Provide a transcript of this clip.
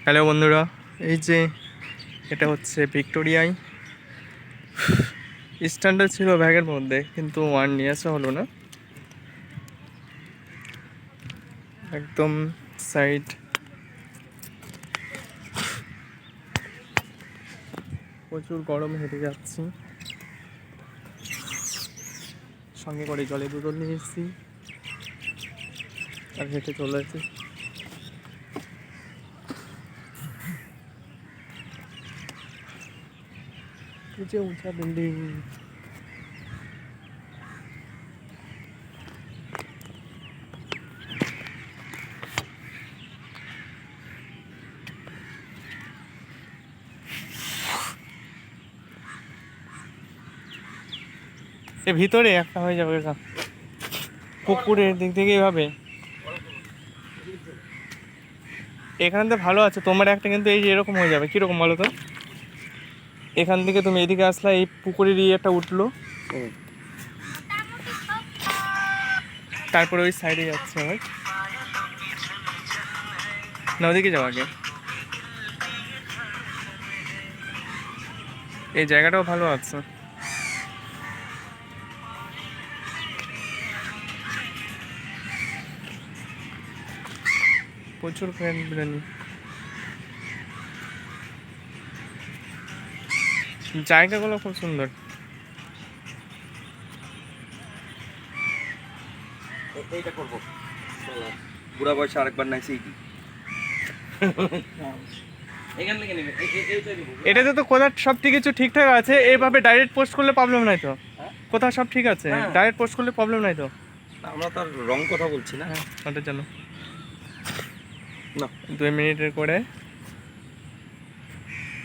Hello বন্ধুরা, এই যে এটা হচ্ছে ভিক্টোরিয়ায়। স্ট্যান্ডার্ড ছিল ব্যাগের মধ্যে, কিন্তু ওয়ান নিয়ে আসা হলো না। একদম সাইড। প্রচুর গরম, হেঁটে যাচ্ছি, সঙ্গে করে জলের বোতল নিয়ে এসেছি আর হেঁটে চলে আসছি। যে উঁচা বিল্ডিং, এ ভিতরে একটা হয়ে যাবে পুকুরের দিক থেকে এইভাবে। এখান থেকে ভালো আছে, তোমার একটা কিন্তু এই যে এরকম হয়ে যাবে। কিরকম বলো তো? এখান থেকে তুমি এদিকে আসলা, এই পুকুরের একটা উঠলো, তারপরে ওই সাইডে যাচ্ছে আবার। না, ওদিকে যাও আগে। এই জায়গাটাও ভালো আছে। প্রচুর ফ্রেন্ড বিরিয়ানি, জায়গাগুলো খুব সুন্দর। এইটা করবো বুড়া বয়সে আরেকবার নাইছে এইটি। এটাতে তো কোথাও সব কিছু ঠিকঠাক আছে, এইভাবে ডাইরেক্ট পোস্ট করলে প্রবলেম নাই তো? কোথাও সব ঠিক আছে, ডাইরেক্ট পোস্ট করলে প্রবলেম নাই তো? আমরা তার রং কথা বলছি না। হ্যাঁ, ওটা জানো না 2 মিনিটের করে